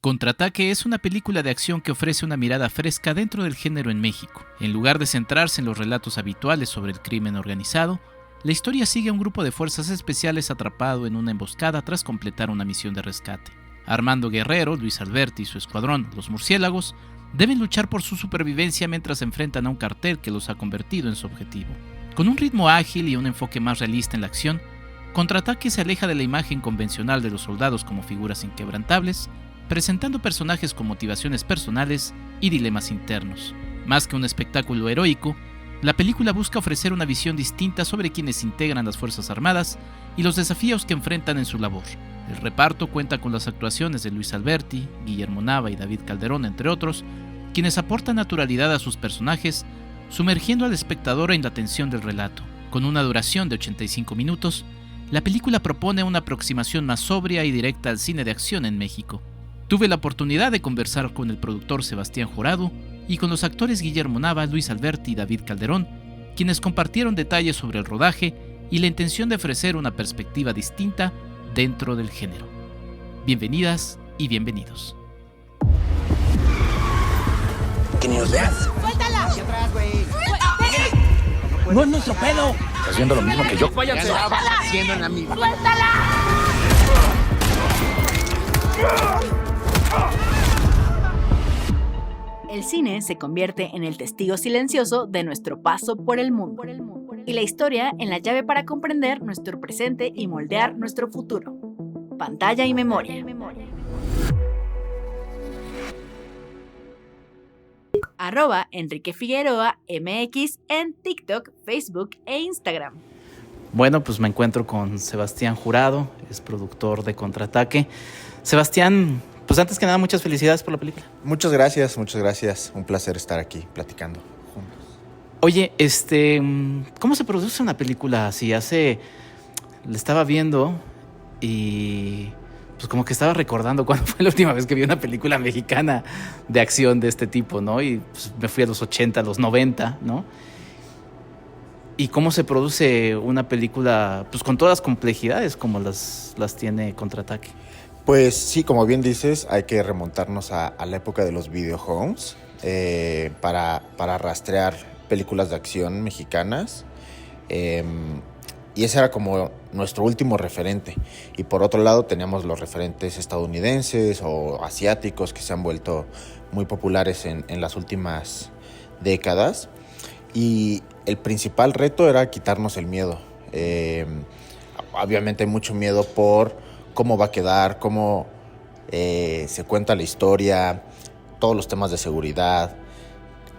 Contraataque es una película de acción que ofrece una mirada fresca dentro del género en México. En lugar de centrarse en los relatos habituales sobre el crimen organizado, la historia sigue a un grupo de fuerzas especiales atrapado en una emboscada tras completar una misión de rescate. Armando Guerrero, Luis Alberti y su escuadrón, los Murciélagos, deben luchar por su supervivencia mientras se enfrentan a un cartel que los ha convertido en su objetivo. Con un ritmo ágil y un enfoque más realista en la acción, Contraataque se aleja de la imagen convencional de los soldados como figuras inquebrantables, presentando personajes con motivaciones personales y dilemas internos. Más que un espectáculo heroico, la película busca ofrecer una visión distinta sobre quienes integran las Fuerzas Armadas y los desafíos que enfrentan en su labor. El reparto cuenta con las actuaciones de Luis Alberti, Guillermo Nava y David Calderón, entre otros, quienes aportan naturalidad a sus personajes, sumergiendo al espectador en la tensión del relato. Con una duración de 85 minutos, la película propone una aproximación más sobria y directa al cine de acción en México. Tuve la oportunidad de conversar con el productor Sebastián Jurado y con los actores Guillermo Nava, Luis Alberti y David Calderón, quienes compartieron detalles sobre el rodaje y la intención de ofrecer una perspectiva distinta dentro del género. Bienvenidas y bienvenidos. Que ni nos veas. ¡Suéltala! Hacia atrás, güey. ¡No es nuestro pedo! Estás viendo lo mismo que yo. ¡Váyanse! Ya estabas haciendo en la misma. ¡Suéltala! El cine se convierte en el testigo silencioso de nuestro paso por el mundo, y la historia en la llave para comprender nuestro presente y moldear nuestro futuro. Pantalla y memoria. @Enrique Figueroa MX en TikTok, Facebook e Instagram. Bueno, pues me encuentro con Sebastián Jurado, es productor de Contraataque. Sebastián, pues antes que nada, muchas felicidades por la película. Muchas gracias. Un placer estar aquí platicando juntos. Oye, ¿cómo se produce una película así? Le estaba viendo y pues como que estaba recordando cuándo fue la última vez que vi una película mexicana de acción de este tipo, ¿no? Y pues me fui a los 80, a los 90, ¿no? Y cómo se produce una película pues con todas las complejidades como las tiene Contraataque. Pues sí, como bien dices, hay que remontarnos a la época de los videohomes para rastrear películas de acción mexicanas. Y ese era como nuestro último referente. Y por otro lado teníamos los referentes estadounidenses o asiáticos que se han vuelto muy populares en las últimas décadas. Y el principal reto era quitarnos el miedo. Obviamente hay mucho miedo por cómo va a quedar, cómo se cuenta la historia, todos los temas de seguridad,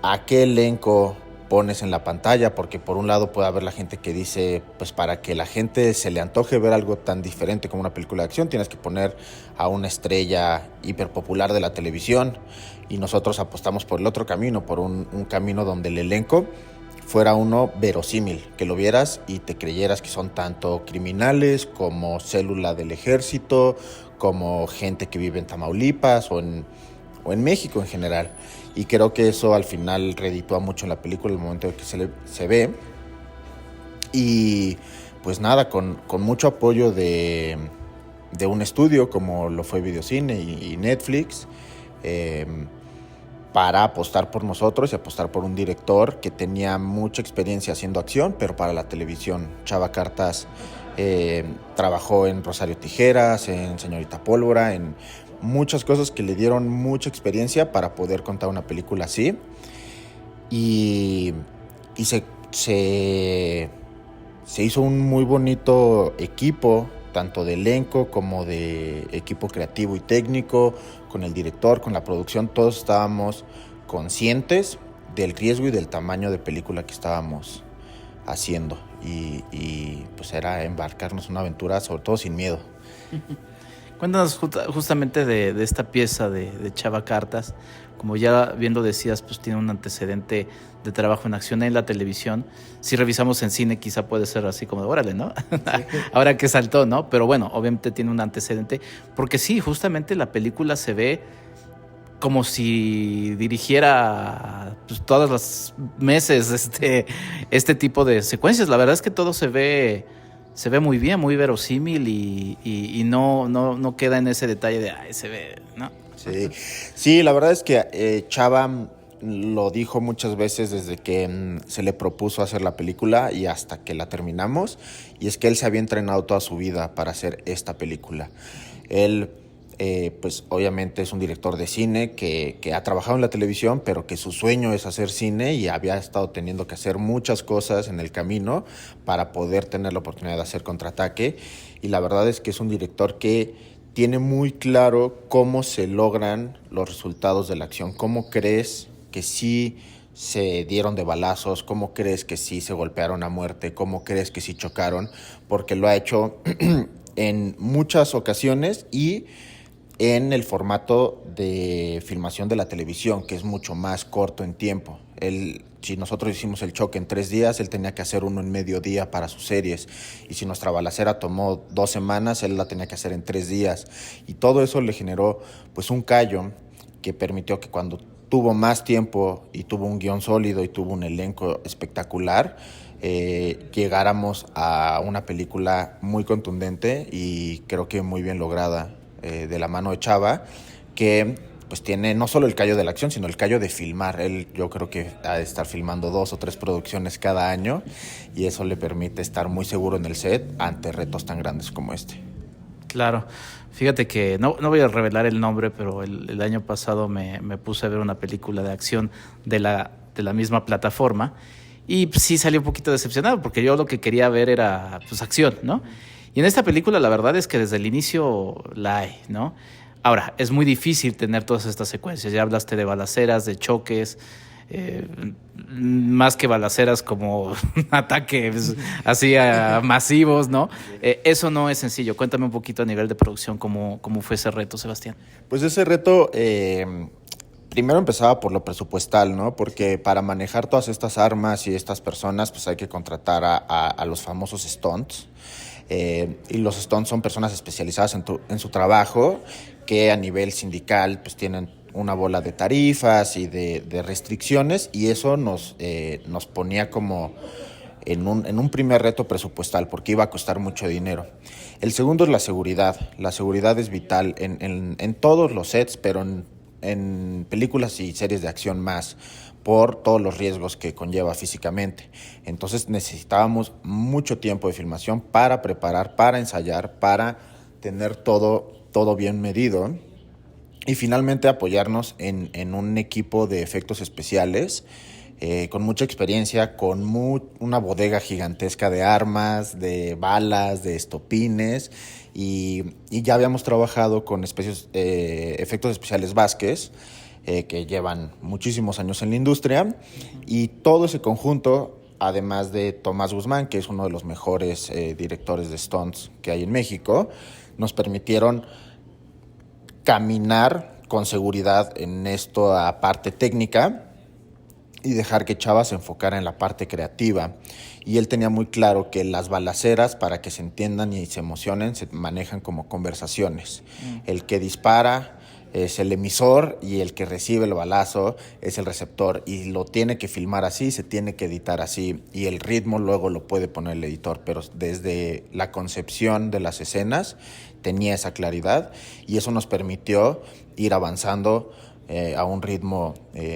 a qué elenco pones en la pantalla, porque por un lado puede haber la gente que dice, pues para que la gente se le antoje ver algo tan diferente como una película de acción, tienes que poner a una estrella hiperpopular de la televisión, y nosotros apostamos por el otro camino, por un camino donde el elenco fuera uno verosímil, que lo vieras y te creyeras que son tanto criminales como célula del ejército, como gente que vive en Tamaulipas o en México en general. Y creo que eso al final reditúa mucho en la película el momento en que se ve. Y pues nada, con mucho apoyo de un estudio como lo fue Videocine y Netflix, para apostar por nosotros y apostar por un director que tenía mucha experiencia haciendo acción, pero para la televisión. Chava Cartas trabajó en Rosario Tijeras, en Señorita Pólvora, en muchas cosas que le dieron mucha experiencia para poder contar una película así. Y se hizo un muy bonito equipo, tanto de elenco como de equipo creativo y técnico, con el director, con la producción. Todos estábamos conscientes del riesgo y del tamaño de película que estábamos haciendo. Y pues era embarcarnos en una aventura, sobre todo sin miedo. Cuéntanos justamente de esta pieza de Chava Cartas. Como ya bien lo decías, pues tiene un antecedente de trabajo en acción en la televisión. Si revisamos en cine, quizá puede ser así como de órale, ¿no? Sí. Ahora que saltó, ¿no? Pero bueno, obviamente tiene un antecedente. Porque sí, justamente la película se ve como si dirigiera pues, todos los meses este tipo de secuencias. La verdad es que todo se ve muy bien, muy verosímil y no queda en ese detalle de se ve, ¿no? Sí, la verdad es que Chava lo dijo muchas veces desde que se le propuso hacer la película y hasta que la terminamos, y es que él se había entrenado toda su vida para hacer esta película. Él, pues obviamente es un director de cine que ha trabajado en la televisión, pero que su sueño es hacer cine y había estado teniendo que hacer muchas cosas en el camino para poder tener la oportunidad de hacer Contraataque, y la verdad es que es un director que tiene muy claro cómo se logran los resultados de la acción, cómo crees que sí se dieron de balazos, cómo crees que sí se golpearon a muerte, cómo crees que sí chocaron, porque lo ha hecho en muchas ocasiones y en el formato de filmación de la televisión, que es mucho más corto en tiempo. Si nosotros hicimos el choque en 3 días, él tenía que hacer uno en medio día para sus series. Y si nuestra balacera tomó 2 semanas, él la tenía que hacer en 3 días. Y todo eso le generó pues un callo que permitió que cuando tuvo más tiempo y tuvo un guión sólido y tuvo un elenco espectacular, llegáramos a una película muy contundente y creo que muy bien lograda, de la mano de Chava, que pues tiene no solo el callo de la acción, sino el callo de filmar. Él, yo creo que ha de estar filmando 2 o 3 producciones cada año, y eso le permite estar muy seguro en el set ante retos tan grandes como este. Claro. Fíjate que no voy a revelar el nombre, pero el año pasado me puse a ver una película de acción de la misma plataforma, y pues, sí salí un poquito decepcionado porque yo lo que quería ver era pues acción, ¿no? Y en esta película la verdad es que desde el inicio la hay, ¿no? Ahora, es muy difícil tener todas estas secuencias. Ya hablaste de balaceras, de choques, más que balaceras como ataques así masivos, ¿no? Eso no es sencillo. Cuéntame un poquito a nivel de producción cómo fue ese reto, Sebastián. Pues ese reto primero empezaba por lo presupuestal, ¿no? Porque para manejar todas estas armas y estas personas, pues hay que contratar a los famosos stunts. Y los stunts son personas especializadas en su trabajo, que a nivel sindical pues tienen una bola de tarifas y de restricciones, y eso nos ponía como en un primer reto presupuestal, porque iba a costar mucho dinero. El segundo es la seguridad. La seguridad es vital en todos los sets, pero en películas y series de acción más, por todos los riesgos que conlleva físicamente. Entonces necesitábamos mucho tiempo de filmación para preparar, para ensayar, para tener todo bien medido, y finalmente apoyarnos en un equipo de efectos especiales con mucha experiencia, con una bodega gigantesca de armas, de balas, de estopines, y ya habíamos trabajado con efectos especiales Vázquez, que llevan muchísimos años en la industria, y todo ese conjunto, además de Tomás Guzmán, que es uno de los mejores directores de stunts que hay en México, nos permitieron caminar con seguridad en esta parte técnica y dejar que Chava se enfocara en la parte creativa. Y él tenía muy claro que las balaceras, para que se entiendan y se emocionen, se manejan como conversaciones. El que dispara es el emisor y el que recibe el balazo es el receptor, y lo tiene que filmar así, se tiene que editar así, y el ritmo luego lo puede poner el editor, pero desde la concepción de las escenas tenía esa claridad, y eso nos permitió ir avanzando a un ritmo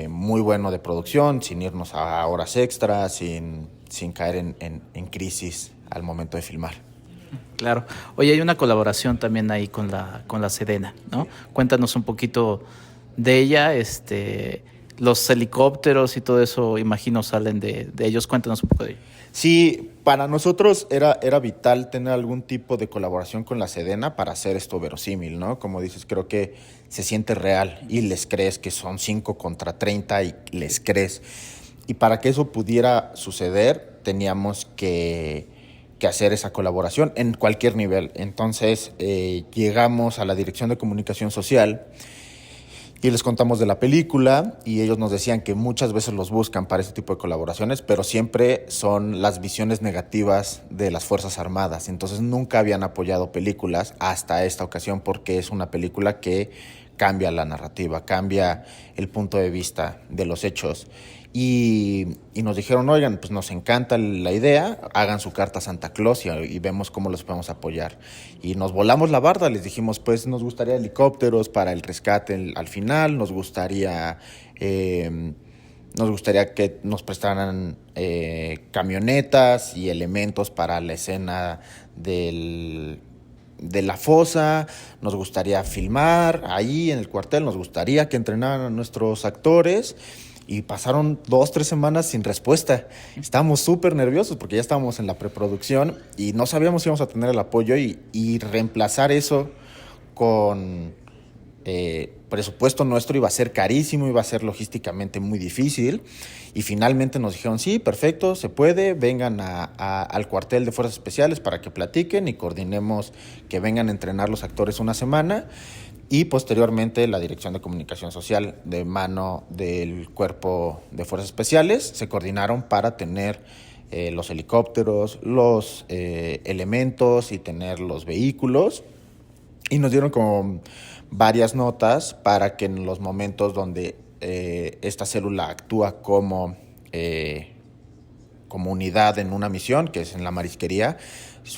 muy bueno de producción, sin irnos a horas extras, sin caer en crisis al momento de filmar. Claro. Oye, hay una colaboración también ahí con la Sedena, ¿no? Cuéntanos un poquito de ella. Los helicópteros y todo eso, imagino, salen de ellos. Cuéntanos un poco de ello. Sí, para nosotros era vital tener algún tipo de colaboración con la Sedena para hacer esto verosímil, ¿no? Como dices, creo que se siente real y les crees que son 5 contra 30 y les crees. Y para que eso pudiera suceder, teníamos que hacer esa colaboración en cualquier nivel. Entonces llegamos a la Dirección de Comunicación Social y les contamos de la película, y ellos nos decían que muchas veces los buscan para este tipo de colaboraciones, pero siempre son las visiones negativas de las Fuerzas Armadas. Entonces nunca habían apoyado películas hasta esta ocasión, porque es una película que cambia la narrativa, cambia el punto de vista de los hechos. Y nos dijeron, oigan, pues nos encanta la idea, hagan su carta a Santa Claus y vemos cómo los podemos apoyar. Y nos volamos la barda, les dijimos, pues nos gustaría helicópteros para el rescate al final, nos gustaría que nos prestaran camionetas y elementos para la escena de la fosa, nos gustaría filmar ahí en el cuartel, nos gustaría que entrenaran a nuestros actores. Y pasaron 2-3 semanas sin respuesta. Estábamos súper nerviosos porque ya estábamos en la preproducción y no sabíamos si íbamos a tener el apoyo y reemplazar eso con presupuesto nuestro iba a ser carísimo, iba a ser logísticamente muy difícil. Y finalmente nos dijeron, sí, perfecto, se puede, vengan al cuartel de Fuerzas Especiales para que platiquen y coordinemos que vengan a entrenar los actores una semana. Y posteriormente la Dirección de Comunicación Social de mano del Cuerpo de Fuerzas Especiales se coordinaron para tener los helicópteros, los elementos y tener los vehículos. Y nos dieron como varias notas para que en los momentos donde esta célula actúa como unidad en una misión, que es en la marisquería,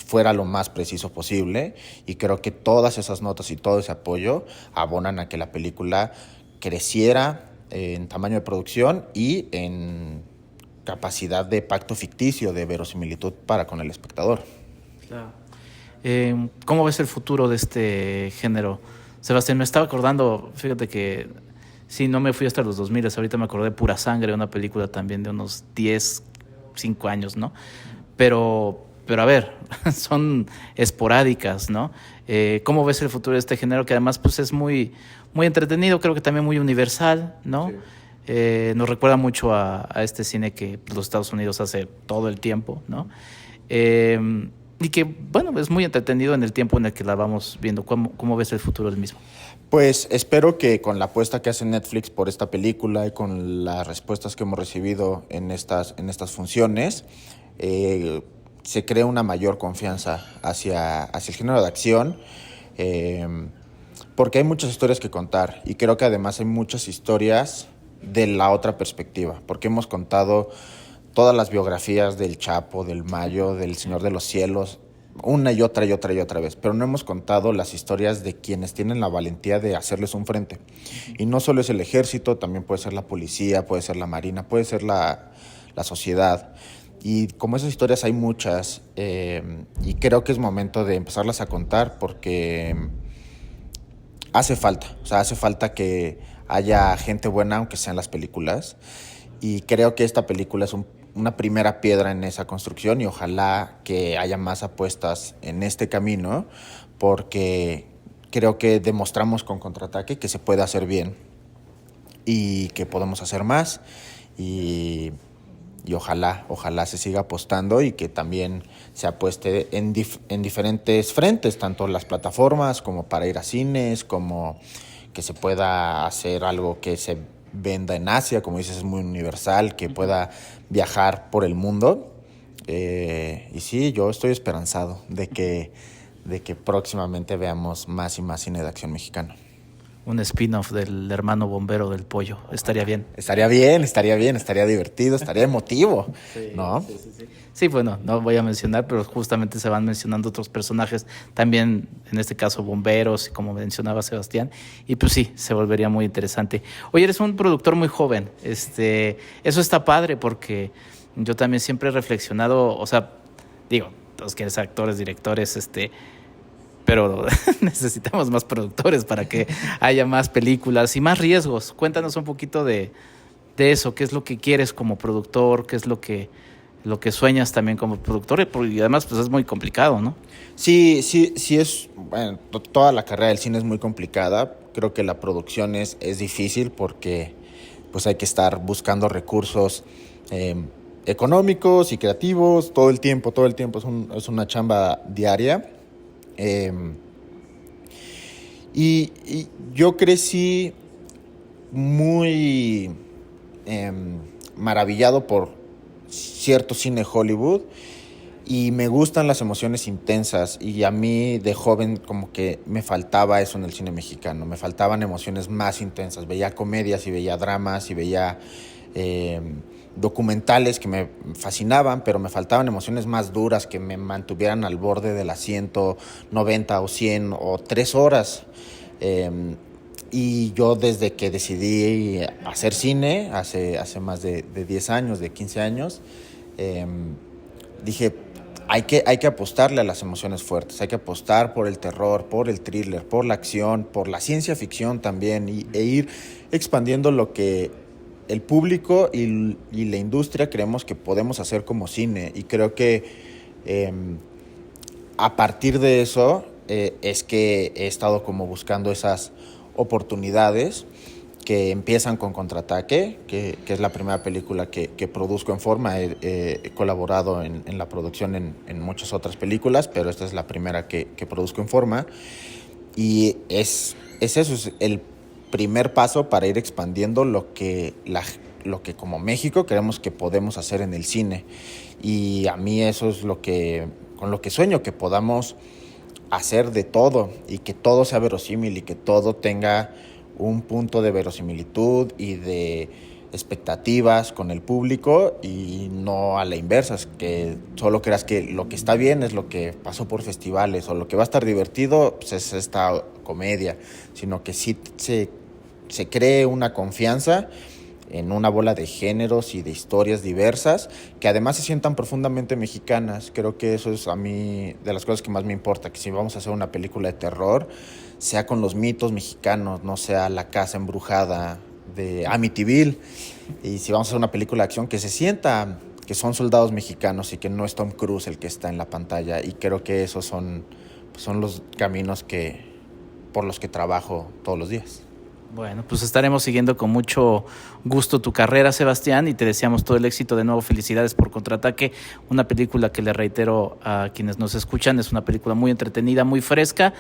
fuera lo más preciso posible, y creo que todas esas notas y todo ese apoyo abonan a que la película creciera en tamaño de producción y en capacidad de pacto ficticio, de verosimilitud para con el espectador. Claro. ¿Cómo ves el futuro de este género? Sebastián, me estaba acordando, fíjate que sí, no me fui hasta los 2000, ahorita me acordé de Pura Sangre, una película también de unos 5 años, ¿no? Pero a ver, son esporádicas, ¿no? ¿Cómo ves el futuro de este género? Que además pues es muy, muy entretenido, creo que también muy universal, ¿no? Sí. Nos recuerda mucho a este cine que los Estados Unidos hace todo el tiempo, ¿no? Y que, bueno, es muy entretenido en el tiempo en el que la vamos viendo. ¿Cómo ves el futuro del mismo? Pues espero que con la apuesta que hace Netflix por esta película y con las respuestas que hemos recibido en estas funciones, se cree una mayor confianza hacia el género de acción, porque hay muchas historias que contar y creo que además hay muchas historias de la otra perspectiva, porque hemos contado todas las biografías del Chapo, del Mayo, del Señor de los Cielos, una y otra vez, pero no hemos contado las historias de quienes tienen la valentía de hacerles un frente. Y no solo es el ejército, también puede ser la policía, puede ser la marina, puede ser la sociedad. Y como esas historias hay muchas, y creo que es momento de empezarlas a contar porque hace falta que haya gente buena, aunque sean las películas, y creo que esta película es una primera piedra en esa construcción y ojalá que haya más apuestas en este camino porque creo que demostramos con Contraataque que se puede hacer bien y que podemos hacer más y ojalá se siga apostando y que también se apueste en diferentes frentes, tanto las plataformas como para ir a cines, como que se pueda hacer algo que se venda en Asia, como dices, es muy universal, que pueda viajar por el mundo. Y sí, yo estoy esperanzado de que próximamente veamos más y más cine de acción mexicano. Un spin-off del hermano bombero del pollo, estaría bien. Estaría divertido, estaría emotivo, sí, ¿no? Sí. Sí, bueno, no voy a mencionar, pero justamente se van mencionando otros personajes, también en este caso bomberos, como mencionaba Sebastián, y pues sí, se volvería muy interesante. Oye, eres un productor muy joven, eso está padre porque yo también siempre he reflexionado, o sea, digo, todos que eres actores, directores, pero necesitamos más productores para que haya más películas y más riesgos. Cuéntanos un poquito de eso, qué es lo que quieres como productor, qué es lo que sueñas también como productor, y además pues es muy complicado, ¿no? Sí es, bueno, toda la carrera del cine es muy complicada. Creo que la producción es difícil porque pues hay que estar buscando recursos económicos y creativos todo el tiempo, es una chamba diaria. Y yo crecí muy maravillado por cierto cine Hollywood Y me gustan las emociones intensas, y a mí de joven como que me faltaba eso en el cine mexicano, me faltaban emociones más intensas. Veía comedias y veía dramas y veía documentales que me fascinaban, pero me faltaban emociones más duras que me mantuvieran al borde del asiento 90 o 100 o 3 horas. Y yo desde que decidí hacer cine, hace más de 10 años, de 15 años, dije, hay que apostarle a las emociones fuertes, hay que apostar por el terror, por el thriller, por la acción, por la ciencia ficción también, e ir expandiendo lo que el público y la industria creemos que podemos hacer como cine. Y creo que a partir de eso es que he estado como buscando esas oportunidades que empiezan con Contraataque, que es la primera película que produzco en Forma. He colaborado en la producción en muchas otras películas, pero esta es la primera que produzco en Forma. Y es eso, es el primer paso para ir expandiendo lo que como México creemos que podemos hacer en el cine. Y a mí eso es con lo que sueño, que podamos hacer de todo y que todo sea verosímil y que todo tenga un punto de verosimilitud y de expectativas con el público, y no a la inversa, es que solo creas que lo que está bien es lo que pasó por festivales, o lo que va a estar divertido pues es esta comedia, sino que sí se cree una confianza en una bola de géneros y de historias diversas que además se sientan profundamente mexicanas. Creo que eso es a mí de las cosas que más me importa, que si vamos a hacer una película de terror, sea con los mitos mexicanos, no sea La Casa Embrujada de Amityville. Y si vamos a hacer una película de acción, que se sienta que son soldados mexicanos y que no es Tom Cruise el que está en la pantalla. Y creo que esos son los caminos por los que trabajo todos los días. Bueno, pues estaremos siguiendo con mucho gusto tu carrera, Sebastián, y te deseamos todo el éxito. De nuevo, felicidades por Contraataque, una película que le reitero a quienes nos escuchan, es una película muy entretenida, muy fresca,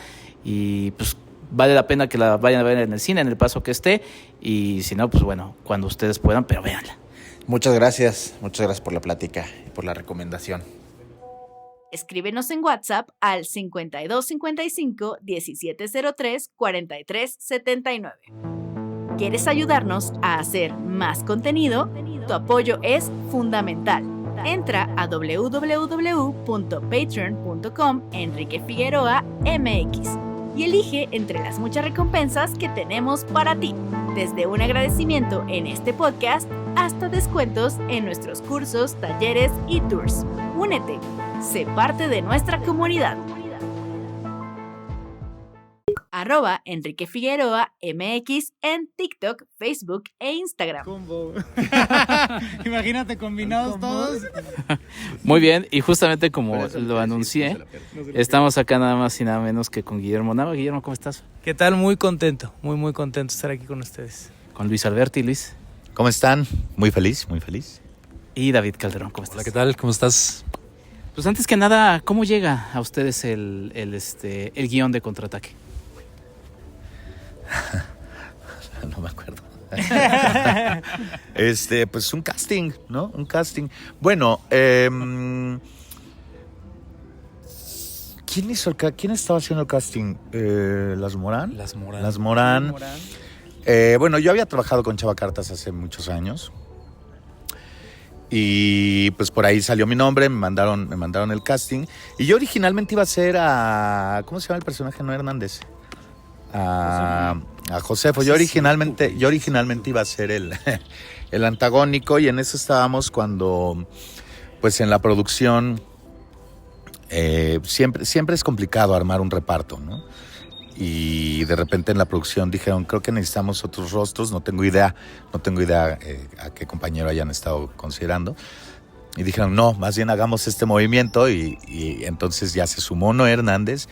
y pues vale la pena que la vayan a ver en el cine, en el paso que esté, y si no, pues bueno, cuando ustedes puedan, pero véanla. Muchas gracias por la plática y por la recomendación. Escríbenos en WhatsApp al 5255 1703 4379. ¿Quieres ayudarnos a hacer más contenido? Tu apoyo es fundamental. Entra a www.patreon.com Enrique Figueroa MX y elige entre las muchas recompensas que tenemos para ti, desde un agradecimiento en este podcast hasta descuentos en nuestros cursos, talleres y tours. Únete. Sé parte de nuestra comunidad. @Enrique Figueroa MX en TikTok, Facebook e Instagram. Imagínate combinados todos. Muy bien, y justamente como lo anuncié, estamos acá nada más y nada menos que con Guillermo Nava. Guillermo, ¿cómo estás? ¿Qué tal? Muy contento, muy contento de estar aquí con ustedes. Con Luis Alberti. Luis. ¿Cómo están? Muy feliz. Y David Calderón, ¿cómo estás? Hola, ¿qué tal? ¿Cómo estás? Pues antes que nada, ¿cómo llega a ustedes el guión de Contraataque? No me acuerdo. Pues un casting, ¿no? Un casting. Bueno, ¿quién estaba haciendo el casting? ¿Las Morán? Las Morán. Las Morán. Bueno, yo había trabajado con Chava Cartas hace muchos años. Y pues por ahí salió mi nombre, me mandaron el casting. Y yo originalmente iba a ser ¿cómo se llama el personaje? No, Hernández. A Josefo. Yo originalmente iba a ser el antagónico, y en eso estábamos cuando, pues en la producción, siempre es complicado armar un reparto, ¿no? Y de repente en la producción dijeron, creo que necesitamos otros rostros, no tengo idea a qué compañero hayan estado considerando. Y dijeron, no, más bien hagamos este movimiento, y entonces ya se sumó Noé Hernández,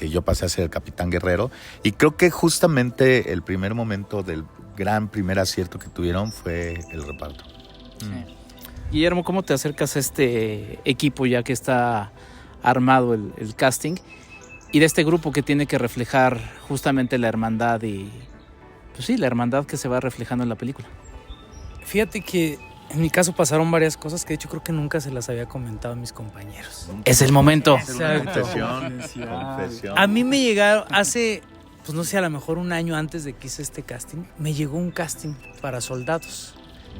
yo pasé a ser el Capitán Guerrero, y creo que justamente el primer momento del gran primer acierto que tuvieron fue el reparto. Sí. Guillermo, ¿cómo te acercas a este equipo ya que está armado el casting, y de este grupo que tiene que reflejar justamente la hermandad y, pues sí, la hermandad que se va reflejando en la película? Fíjate que En mi caso pasaron varias cosas que de hecho creo que nunca se las había comentado a mis compañeros. Es el momento. Exacto. Confesión. A mí me llegaron hace, pues no sé, a lo mejor un año antes de que hice este casting, me llegó un casting para soldados.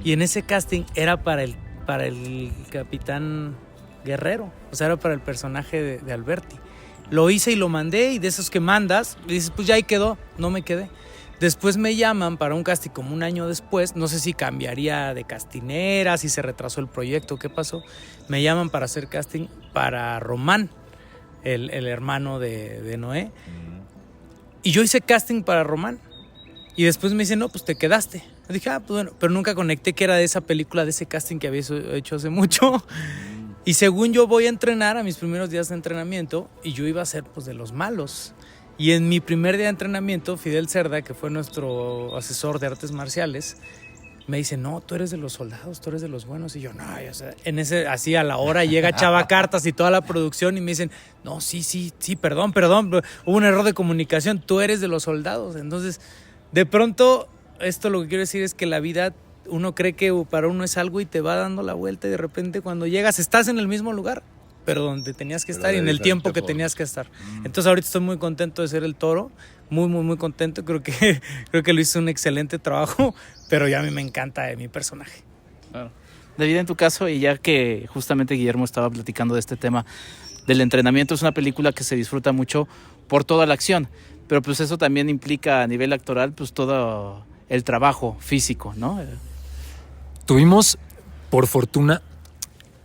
Y en ese casting era para el capitán Guerrero, o sea, era para el personaje de Alberti. Lo hice y lo mandé, y de esos que mandas, y dices, pues ya ahí quedó, no me quedé. Después me llaman para un casting como un año después, no sé si cambiaría de castinera, si se retrasó el proyecto, qué pasó. Me llaman para hacer casting para Román, el hermano de Noé. Y yo hice casting para Román. Y después me dicen, no, pues te quedaste. Yo dije, pues bueno, pero nunca conecté que era de esa película, de ese casting que había hecho hace mucho. Y según yo voy a entrenar a mis primeros días de entrenamiento, y yo iba a ser pues de los malos. Y en mi primer día de entrenamiento, Fidel Cerda, que fue nuestro asesor de artes marciales, me dice, no, tú eres de los soldados, tú eres de los buenos. Y yo, no, o sea, así a la hora llega Chava Cartas y toda la producción y me dicen, no, sí, perdón, hubo un error de comunicación, tú eres de los soldados. Entonces, de pronto, esto lo que quiero decir es que la vida, uno cree que para uno es algo y te va dando la vuelta, y de repente cuando llegas estás en el mismo lugar, pero donde tenías que estar y en el tiempo que tenías que estar. Entonces ahorita estoy muy contento de ser el Toro, muy contento. Creo que lo hizo un excelente trabajo, pero ya a mí me encanta mi personaje. Claro. David, en tu caso, y ya que justamente Guillermo estaba platicando de este tema del entrenamiento, es una película que se disfruta mucho por toda la acción, pero pues eso también implica a nivel actoral pues todo el trabajo físico, ¿no? Tuvimos, por fortuna,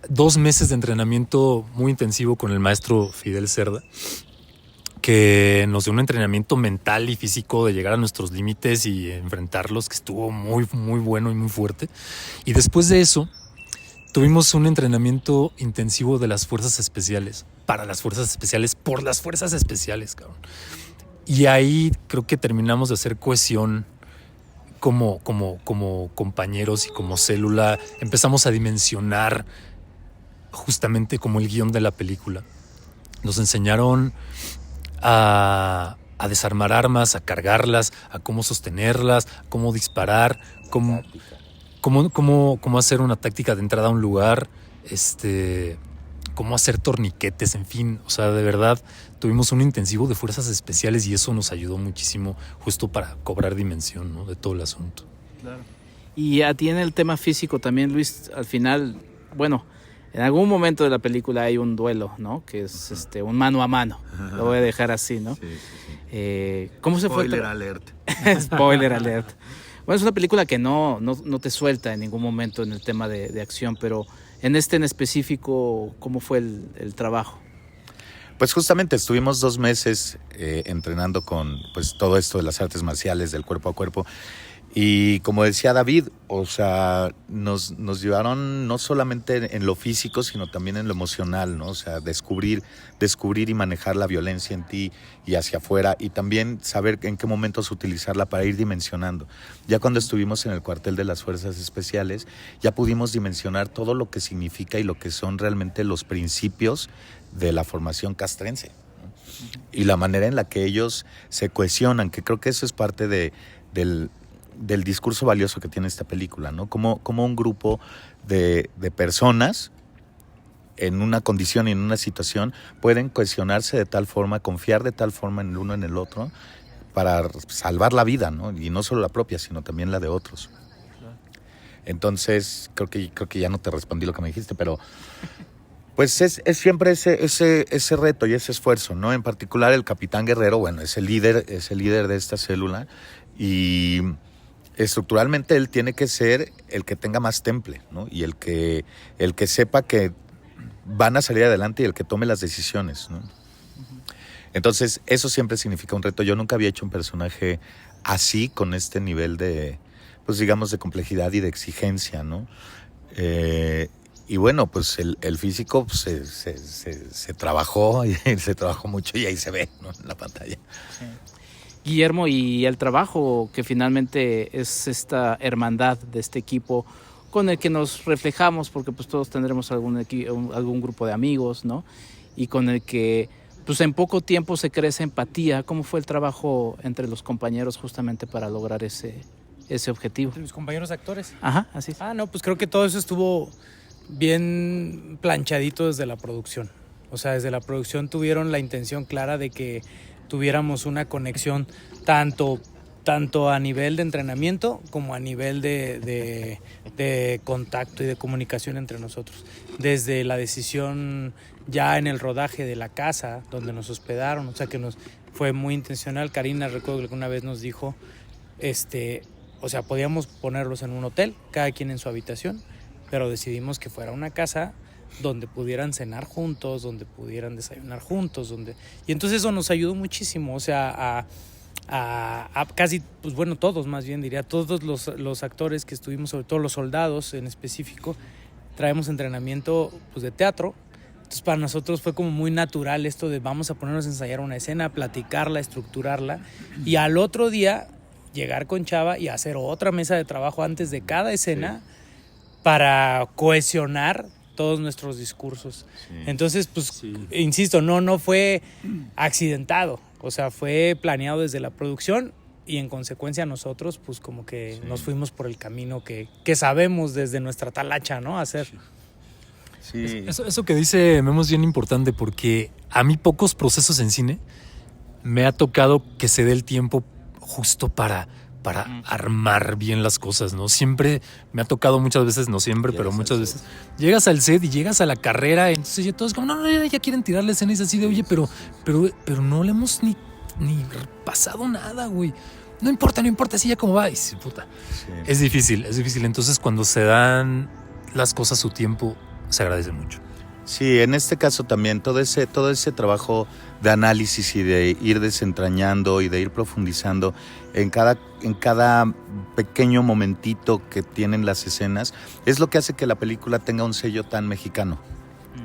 2 meses de entrenamiento muy intensivo con el maestro Fidel Cerda, que nos dio un entrenamiento mental y físico de llegar a nuestros límites y enfrentarlos, que estuvo muy bueno y muy fuerte. Y después de eso, tuvimos un entrenamiento intensivo de las fuerzas especiales, para las fuerzas especiales, por las fuerzas especiales, cabrón. Y ahí creo que terminamos de hacer cohesión como compañeros y como célula. Empezamos a dimensionar justamente como el guión de la película. Nos enseñaron a desarmar armas, a cargarlas, a cómo sostenerlas, cómo disparar, cómo hacer una táctica de entrada a un lugar, cómo hacer torniquetes, en fin. O sea, de verdad, tuvimos un intensivo de fuerzas especiales y eso nos ayudó muchísimo justo para cobrar dimensión, ¿no?, de todo el asunto. Claro. Y a ti en el tema físico también, Luis, al final, bueno, en algún momento de la película hay un duelo, ¿no? Que es un mano a mano. Lo voy a dejar así, ¿no? Sí. ¿Cómo se fue? Spoiler alert. Spoiler alert. Bueno, es una película que no te suelta en ningún momento en el tema de acción, pero en en específico, ¿cómo fue el trabajo? Pues justamente estuvimos 2 meses entrenando con pues todo esto de las artes marciales, del cuerpo a cuerpo. Y como decía David, o sea, nos llevaron no solamente en lo físico, sino también en lo emocional, ¿no? O sea, descubrir y manejar la violencia en ti y hacia afuera, y también saber en qué momentos utilizarla para ir dimensionando. Ya cuando estuvimos en el cuartel de las Fuerzas Especiales, ya pudimos dimensionar todo lo que significa y lo que son realmente los principios de la formación castrense, ¿no? Y la manera en la que ellos se cohesionan, que creo que eso es parte del discurso valioso que tiene esta película, ¿no? Como un grupo de personas en una condición y en una situación pueden cohesionarse de tal forma, confiar de tal forma en el uno en el otro para salvar la vida, ¿no? Y no solo la propia, sino también la de otros. Entonces, creo que ya no te respondí lo que me dijiste, pero pues es siempre ese reto y ese esfuerzo, ¿no? En particular el capitán Guerrero, bueno, es el líder de esta célula, y estructuralmente él tiene que ser el que tenga más temple, ¿no? Y el que sepa que van a salir adelante y el que tome las decisiones, ¿no? Entonces, eso siempre significa un reto. Yo nunca había hecho un personaje así, con este nivel de, pues digamos, de complejidad y de exigencia, ¿no? Y bueno, pues el físico pues, se trabajó y se trabajó mucho, y ahí se ve, ¿no?, en la pantalla. Sí. Guillermo, y el trabajo que finalmente es esta hermandad de este equipo con el que nos reflejamos, porque pues todos tendremos algún grupo de amigos, ¿no? Y con el que pues en poco tiempo se crea esa empatía. ¿Cómo fue el trabajo entre los compañeros justamente para lograr ese ese objetivo. Entre mis compañeros actores. Ajá, así es. No, pues creo que todo eso estuvo bien planchadito desde la producción. O sea, desde la producción tuvieron la intención clara de que tuviéramos una conexión tanto a nivel de entrenamiento como a nivel de contacto y de comunicación entre nosotros. Desde la decisión ya en el rodaje de la casa donde nos hospedaron, o sea que fue muy intencional. Karina, recuerdo que alguna vez nos dijo, o sea, podíamos ponerlos en un hotel, cada quien en su habitación, pero decidimos que fuera una casa donde pudieran cenar juntos, donde pudieran desayunar juntos, y entonces eso nos ayudó muchísimo, o sea, a casi, pues bueno, todos más bien diría, todos los actores que estuvimos, sobre todo los soldados en específico, traemos entrenamiento pues de teatro. Entonces para nosotros fue como muy natural esto de vamos a ponernos a ensayar una escena, platicarla, estructurarla, y al otro día llegar con Chava y hacer otra mesa de trabajo antes de cada escena para cohesionar todos nuestros discursos. Entonces, pues, insisto, no fue accidentado, o sea, fue planeado desde la producción y en consecuencia nosotros, pues, como que nos fuimos por el camino que sabemos desde nuestra talacha, ¿no? Hacer. Sí. Eso que dice Memo es bien importante porque a mí pocos procesos en cine me ha tocado que se dé el tiempo justo para armar bien las cosas, ¿no? Siempre me ha tocado muchas veces, no siempre, pero muchas veces, llegas al set y llegas a la carrera, entonces ya todos como, no, ya quieren tirar la escena y es así de, oye, pero no le hemos ni pasado nada, güey. No importa, así ya como va. Y puta. Sí. Es difícil. Entonces cuando se dan las cosas a su tiempo, se agradece mucho. Sí, en este caso también todo ese trabajo de análisis y de ir desentrañando y de ir profundizando en cada pequeño momentito que tienen las escenas es lo que hace que la película tenga un sello tan mexicano,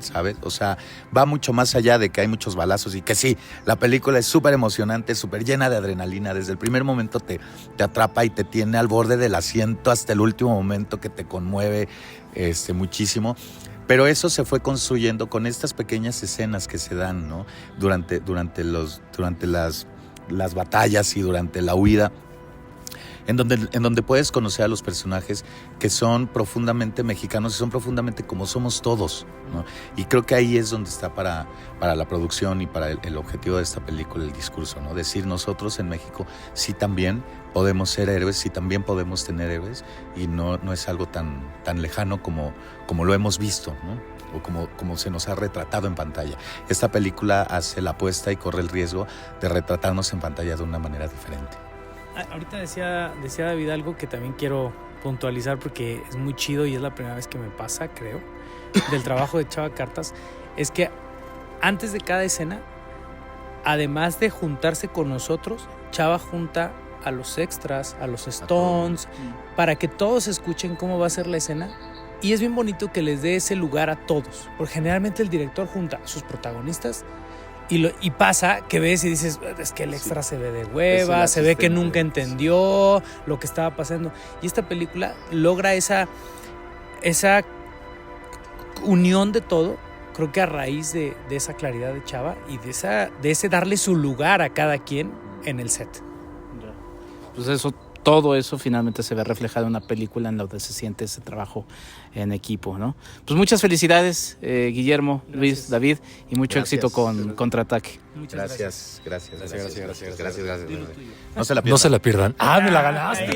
¿sabes? O sea, va mucho más allá de que hay muchos balazos y que sí, la película es súper emocionante, súper llena de adrenalina. Desde el primer momento te atrapa y te tiene al borde del asiento hasta el último momento que te conmueve muchísimo. Pero eso se fue construyendo con estas pequeñas escenas que se dan, ¿no? Durante las batallas y durante la huida, en donde puedes conocer a los personajes que son profundamente mexicanos y son profundamente como somos todos, ¿no? Y creo que ahí es donde está para la producción y para el objetivo de esta película el discurso, ¿no? Decir, nosotros en México sí también podemos ser héroes, sí también podemos tener héroes, y no es algo tan lejano como lo hemos visto, ¿no? O como se nos ha retratado en pantalla. Esta película hace la apuesta y corre el riesgo de retratarnos en pantalla de una manera diferente. Ahorita decía David algo que también quiero puntualizar porque es muy chido y es la primera vez que me pasa, creo, del trabajo de Chava Cartas, es que antes de cada escena, además de juntarse con nosotros, Chava junta a los extras, a los stones, para que todos escuchen cómo va a ser la escena. Y es bien bonito que les dé ese lugar a todos, porque generalmente el director junta a sus protagonistas y pasa que ves y dices, es que el extra se ve de hueva, se ve que nunca entendió lo que estaba pasando. Y esta película logra esa unión de todo, creo que a raíz de esa claridad de Chava y de ese darle su lugar a cada quien en el set. Pues todo eso finalmente se ve reflejado en una película en donde se siente ese trabajo en equipo, ¿no? Pues muchas felicidades, Guillermo, gracias. Luis, David, y mucho éxito con Contraataque. Gracias. Gracias. No se la pierdan. Me la ganaste.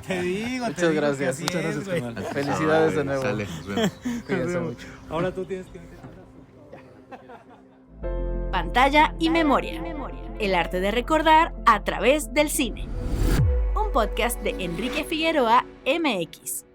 Te digo. Muchas gracias, carnal. Felicidades de nuevo. Sale, Cuídense mucho. Ahora tú tienes que... Pantalla y memoria. El arte de recordar a través del cine. Un podcast de Enrique Figueroa, MX.